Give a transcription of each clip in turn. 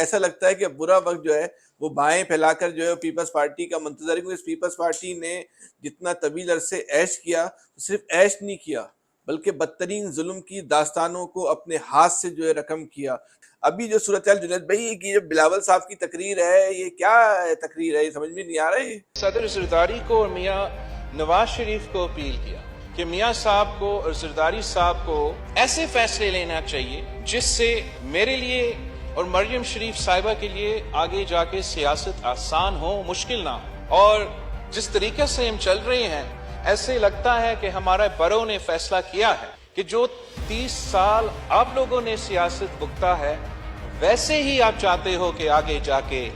ایسا لگتا ہے کہ برا وقت جو ہے وہ بائیں پھیلا کر جو ہے پیپلز پارٹی کا منتظر ہے، کیونکہ پیپلز پارٹی نے جتنا طویل عرصے عیش کیا، صرف عیش نہیں کیا بلکہ بدترین ظلم کی داستانوں کو اپنے ہاتھ سے جو ہے رقم کیا۔ ابھی جو صورتحال جنید بھائی کی جو بلاول صاحب کی تقریر ہے، یہ کیا تقریر ہے؟ یہ سمجھ میں نہیں آ رہا ہے۔ صدر زرداری کو اور میاں نواز شریف کو اپیل کیا کہ میاں صاحب کو اور زرداری صاحب کو ایسے فیصلے لینا چاہیے جس سے میرے لیے اور مریم شریف صاحبہ کے لیے آگے جا کے سیاست آسان ہو، مشکل نہ ہو۔ اور جس طریقے سے ہم چل رہے ہیں، ایسے لگتا ہے کہ ہمارے بڑوں نے فیصلہ کیا ہے کہ جو 30 سال آپ لوگوں نے سیاست بھگتا ہے، ویسے ہی آپ چاہتے ہو کہ آگے جا کے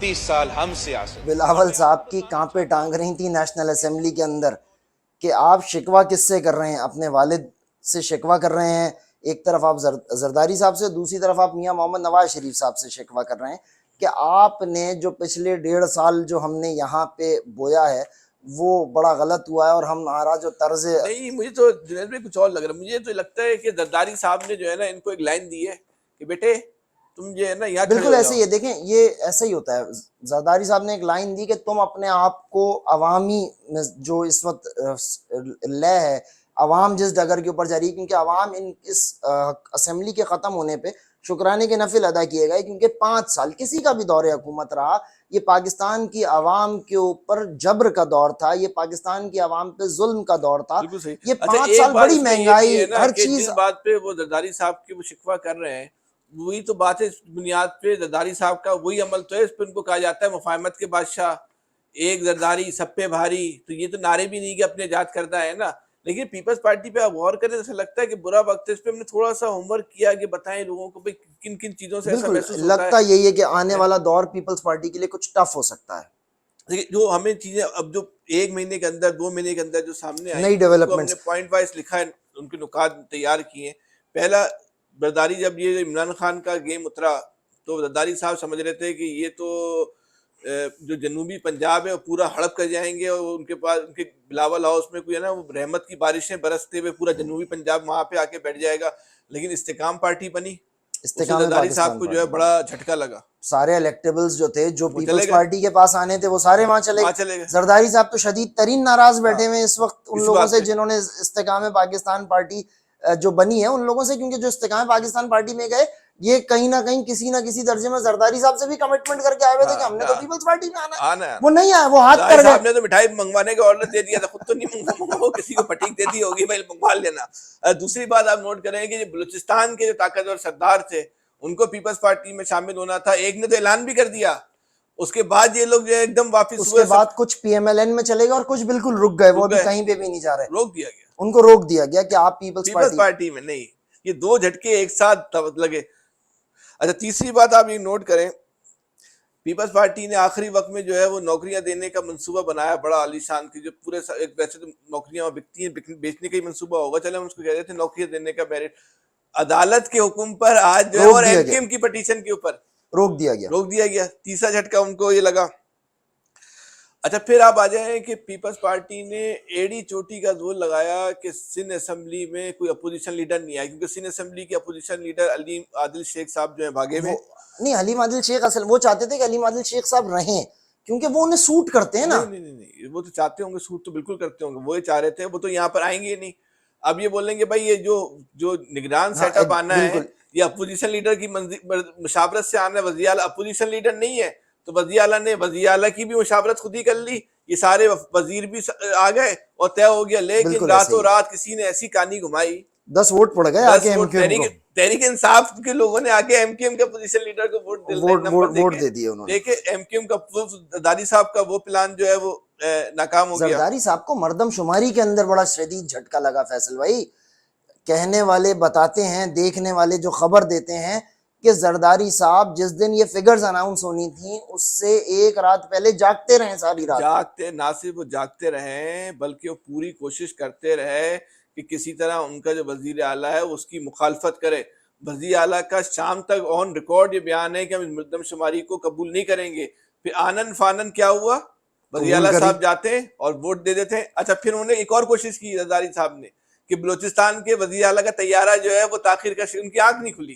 30 سال ہم سیاست۔ بلاول صاحب کی کانپیں ٹانگ رہی تھی نیشنل اسمبلی کے اندر کہ آپ شکوہ کس سے کر رہے ہیں؟ اپنے والد سے شکوہ کر رہے ہیں، ایک طرف آپ زرداری صاحب سے، دوسری طرف آپ میاں محمد نواز شریف صاحب سے شکوہ کر رہے ہیں کہ آپ نے جو پچھلے 1.5 سال جو ہم نے یہاں پہ بویا ہے وہ بڑا غلط ہوا ہے، اور ہمارا جو طرز نہیں، مجھے تو جنید میں کچھ اور لگ رہا ہے۔ مجھے تو لگتا ہے کہ زرداری صاحب نے جو ہے نا ان کو ایک لائن دی ہے کہ بیٹے تم جو ہے نا یہاں کھڑے بالکل ہو ایسے جاؤ۔ ہی ہے، دیکھیں یہ ایسا ہی ہوتا ہے۔ زرداری صاحب نے ایک لائن دی کہ تم اپنے آپ کو عوامی جو اس وقت لے ہے، عوام جس ڈگر کے اوپر جاری ہے، کیونکہ عوام اس اسمبلی کے ختم ہونے پہ شکرانے کے نفل ادا کیے گئے، کیونکہ 5 سال کسی کا بھی دور حکومت رہا، یہ پاکستان کی عوام کے اوپر جبر کا دور تھا، یہ پاکستان کی عوام پہ ظلم کا دور تھا، بالکل صحیح۔ یہ اچھا 5 ایک سال بات بڑی اس میں یہ بھی مہنگائی، ہے نا ہر کہ چیز۔ جس بات پہ وہ زرداری صاحب کے وہ شکوہ کر رہے ہیں، وہی تو بات ہے، اس بنیاد پہ زرداری صاحب کا وہی عمل تو ہے، اس پہ ان کو کہا جاتا ہے مفاہمت کے بادشاہ، ایک زرداری سب پہ بھاری۔ تو یہ تو نعرے بھی نہیں کہ اپنے ایجاد کرتا ہے نا، لیکن پیپلز پارٹی پہ آپ غور کریں تو ایسا لگتا ہے کہ برا وقت ہے۔ اس پہ ہم نے تھوڑا سا ہوم ورک کیا کہ بتائیں لوگوں کو کن کن چیزوں سے ایسا بالکل محسوس ہوتا لگتا یہی ہے کہ آنے ہے۔ والا دور پیپلز پارٹی کے لیے کچھ ٹف ہو سکتا ہے، دیکھیں جو ہمیں چیزیں اب جو 1 مہینے کے اندر 2 مہینے کے اندر جو سامنے آئی نئی ہیں، اس کو ہم نے ڈیولپمنٹس۔ پوائنٹ وائز لکھا ہے، ان کے نکات تیار کیے ہیں۔ پہلا، زرداری جب یہ عمران خان کا گیم اترا تو زرداری صاحب سمجھ رہے تھے کہ یہ تو جو جنوبی پنجاب ہے وہ پورا ہڑپ کر جائیں گے، اور ان کے پاس ان کے بلاول ہاؤس میں کوئی ہے نا وہ رحمت کی بارشیں برستے ہوئے پورا جنوبی پنجاب وہاں پہ آ کے بیٹھ جائے گا، لیکن استحکام پارٹی بنی، اس سے استحکام زرداری صاحب پاکستان کو جو ہے پارٹی، بڑا جھٹکا لگا، سارے الیکٹیبلز جو تھے جو وہ چلے پیپلز گئے، پارٹی کے پاس آنے تھے وہ سارے وہاں چلے چلے گئے زرداری صاحب تو شدید ترین ناراض ہاں بیٹھے ہوئے اس وقت ان اس لوگوں بات سے پہ۔ جنہوں نے استحکام پاکستان پارٹی جو بنی ہے ان لوگوں سے، کیونکہ جو استحکام پاکستان پارٹی میں گئے یہ کہیں نہ کہیں کسی نہ کسی درجے میں زرداری صاحب سے بھی کمٹمنٹ کر کے آئے ہوئے تھے کہ ہم نے تو پیپلز پارٹی میں آنا آنا ہے، ہے۔ وہ نہیں آئے، وہ ہاتھ زرداری کر صاحب گئے۔ نے تو مٹھائی منگوانے کا آرڈر دے دیا تھا، خود تو نہیں منگواؤ، کسی کو پٹیک دے دی ہوگی بھائی منگوا لینا۔ دوسری بات آپ نوٹ کریں کہ جو بلوچستان کے جو طاقتور سردار تھے ان کو پیپلز پارٹی میں شامل ہونا تھا، ایک نے تو اعلان بھی کر دیا، اس کے بعد یہ لوگ جو ہے ایک دم واپس اس ہوئے، کے بعد کچھ پی ایم ایل این میں چلے گئے اور کچھ بالکل رک گئے، وہ رک ابھی گئے، کہیں پہ بھی نہیں جا رہے، روک دیا گیا ان کو روک دیا گیا کہ آپ پیپلز پیپلز پارٹی۔ پارٹی میں نہیں۔ یہ 2 جھٹکے ایک ساتھ لگے۔ اچھا تیسری بات آپ یہ نوٹ کریں، پیپلز پارٹی نے آخری وقت میں جو ہے وہ نوکریاں دینے کا منصوبہ بنایا بڑا عالی شان کی، جو پورے ویسے تو نوکریاں بکتی ہیں، بیچنے کا ہی منصوبہ ہوگا، چلے ہم اس کو کہہ رہے تھے نوکریاں دینے کا میرٹ، عدالت کے حکم پر آج جو ہے اور ایم کیو ایم کی پٹیشن کے اوپر روک دیا گیا۔ روک دیا گیا۔ تیسرا جھٹکا ان کو یہ لگا۔ اچھا پھر آپ آ جائیں کہ پیپلز پارٹی نے ایڑی چوٹی کا زور لگایا کہ سندھ اسمبلی میں کوئی اپوزیشن لیڈر نہیں آیا، کیونکہ سندھ اسمبلی کے اپوزیشن لیڈر علیم عادل شیخ صاحب جو ہیں بھاگے ہوئے۔ نہیں، علیم عادل شیخ اصل وہ چاہتے تھے کہ علیم عادل شیخ صاحب رہیں کیونکہ وہ انہیں سوٹ کرتے ہیں نا۔ نہیں، وہ تو چاہتے ہوں گے، سوٹ تو بالکل کرتے ہوں گے، وہ چاہ رہے تھے، وہ تو یہاں پر آئیں گے نہیں۔ اب یہ بولیں گے بھائی یہ جو نگران سیٹ اپ آنا ہے یہ اپوزیشن لیڈر کی مشاورت سے آنا ہے، وزیر اعلیٰ اپوزیشن لیڈر نہیں ہے، تو وزیر اعلیٰ نے وزیر اعلیٰ کی بھی مشاورت خود ہی کر لی، یہ سارے وزیر بھی آ گئے اور طے ہو گیا، لیکن راتوں رات کسی نے ایسی کہانی گھمائی، 10 ووٹ پڑ گئے 10 آگے ایم ووٹ کیو ایم کو، تحریک انصاف کے لوگوں نے آگے ایم کیو ایم کے اپوزیشن لیڈر کو ووٹ دے دیے انہوں نے۔ دیکھیں ایم کیو ایم کا زرداری صاحب کا وہ پلان جو ہے وہ ناکام ہو گیا۔ زرداری صاحب کو مردم شماری کے اندر بڑا شدید جھٹکا لگا فیصل بھائی، کہنے والے بتاتے ہیں، دیکھنے والے جو خبر دیتے ہیں کہ زرداری صاحب جس دن یہ فگرز اناؤنس ہونی تھیں اس سے ایک رات پہلے جاگتے رہے، ساری رات جاگتے، نہ صرف وہ جاگتے رہے بلکہ وہ پوری کوشش کرتے رہے کہ کسی طرح ان کا جو وزیر اعلیٰ ہے اس کی مخالفت کرے۔ وزیر اعلیٰ کا شام تک آن ریکارڈ یہ بیان ہے کہ ہم اس مردم شماری کو قبول نہیں کریں گے۔ پھر آنن فانن کیا ہوا، وزیر اعلیٰ صاحب جاتے ہیں اور ووٹ دے دیتے ہیں۔ اچھا پھر انہوں نے ایک اور کوشش کی زرداری صاحب نے کہ بلوچستان کے وزیر اعلیٰ کا طیارہ جو ہے وہ تاخیر کا ان کی آنکھ نہیں کھلی،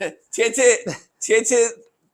6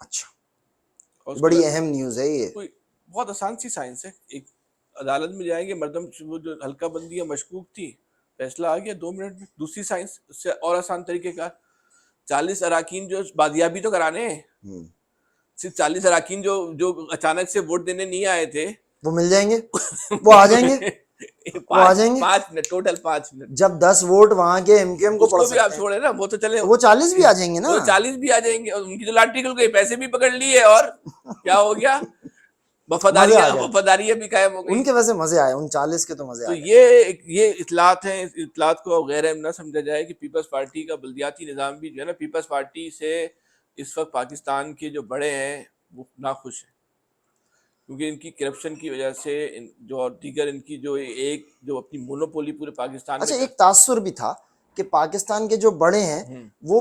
اچھا اور اس بڑی کے بعد اہم نیوز ہے یہ. کوئی بہت آسان سی سائنس ہے. ایک عدالت میں جائیں گے, مردم وہ جو حلقہ بندی مشکوک تھی, فیصلہ آ گیا 2 منٹ میں. دوسری سائنس اس سے اور آسان طریقے کا, 40 اراکین جو بازیابی تو کرانے ہیں, صرف 40 اراکین جو اچانک سے ووٹ دینے نہیں آئے تھے وہ مل جائیں گے, وہ آ جائیں گے, وہ آ جائیں گے 5 منٹ, ٹوٹل 5 منٹ. جب 10 ووٹ وہاں کے ایم کیو ایم کو اس پڑ کو بھی آپ سکتے ہیں چھوڑے نا, وہ تو چلے, وہ 40 بھی آ جائیں گے نا, وہ 40 بھی آ جائیں گے. اور ان کی تو لاٹری کھل گئی, پیسے بھی پکڑ لیے, اور کیا ہو گیا, وفاداریاں بھی قائم ہو گئی. ان کے ویسے مزے آئے, ان 40 کے تو مزے تو آئے. یہ اطلاعات ہیں. اس اطلاعات کو غیر اہم نہ سمجھا جائے کہ پیپلز پارٹی کا بلدیاتی نظام بھی جو ہے نا, پیپلز پارٹی سے اس وقت پاکستان کے جو بڑے ہیں وہ ناخوش ہیں, کیونکہ ان کی کرپشن کی وجہ سے جو اور دیگر ان کی جو ایک جو اپنی مونوپولی پورے پاکستان میں. اچھا ایک تاثر بھی تھا کہ پاکستان کے جو بڑے ہیں وہ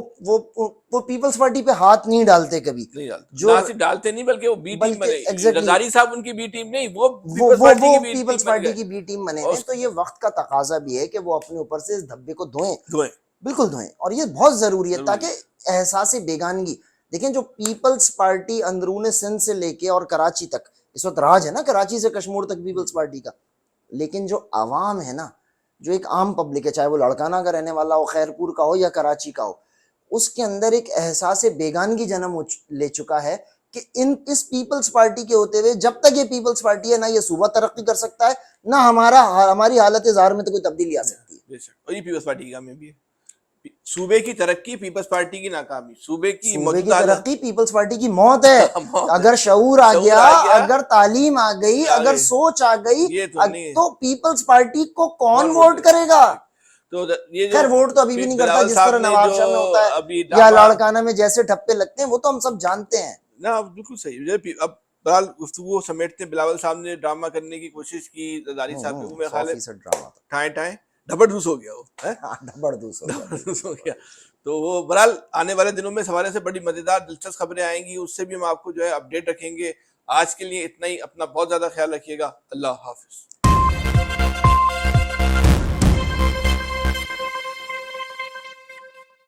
پیپلز پارٹی پہ ہاتھ نہیں ڈالتے کبھی, نہیں ڈالتے, جو نہ صرف ڈالتے نہیں بلکہ وہ بی ٹیم بنے. exactly زرداری صاحب ان کی بی ٹیم نہیں, وہ وہ پیپلز پارٹی کی بی ٹیم بنے ہیں. تو یہ وقت کا تقاضا بھی ہے کہ وہ اپنے اوپر سے اس دھبے کو دھوئیں, بالکل دھوئیں, اور یہ بہت ضروری ہے تاکہ احساس بیگانگی. دیکھیں جو پیپلز پارٹی اندرون سندھ سے لے کے اور کراچی تک اس وقت راج ہے نا, کراچی سے کشمور تک پیپلز پارٹی کا, لیکن جو عوام ہے نا, جو ایک عام پبلک ہے, چاہے وہ لڑکانہ کا رہنے والا ہو, خیرپور کا ہو یا کراچی کا ہو, اس کے اندر ایک احساس بیگانگی جنم لے چکا ہے کہ اس پیپلز پارٹی کے ہوتے ہوئے جب تک یہ پیپلز پارٹی ہے, نہ یہ صوبہ ترقی کر سکتا ہے, نہ ہماری حالت ظاہر میں تو کوئی تبدیلی آ سکتی ہے. اور یہ پیپلز پارٹی کی کامیابی ہے, صوبے کی ترقی پیپلز پارٹی کی ناکامی, صوبے کی ترقی پیپلز پارٹی کی موت ہے. اگر شعور آ گیا, اگر تعلیم آ گئی, اگر سوچ آ گئی, تو پیپلز پارٹی کو کون ووٹ کرے گا؟ خیر ووٹ تو ابھی بھی نہیں کرتا جس طرح نواب شاہ میں ہوتا ہے یا لاڑکانہ میں جیسے ٹھپے لگتے ہیں, وہ تو ہم سب جانتے ہیں نا. بالکل صحیح. اب بہرحال گفتگو سمیٹتے, بلاول صاحب نے ڈرامہ کرنے کی کوشش کی, زرداری صاحب نے, وہ میرے خیال ہے ٹائیں ڈبڑ دھوس ہو گیا, وہ ڈبڑ دھوس ہو گیا. تو وہ بہرحال آنے والے دنوں میں اس حوالے سے بڑی مزیدار دلچسپ خبریں آئیں گی, اس سے بھی ہم آپ کو جو ہے اپڈیٹ رکھیں گے. آج کے لیے اتنا ہی, اپنا بہت زیادہ خیال رکھیے گا. اللہ حافظ.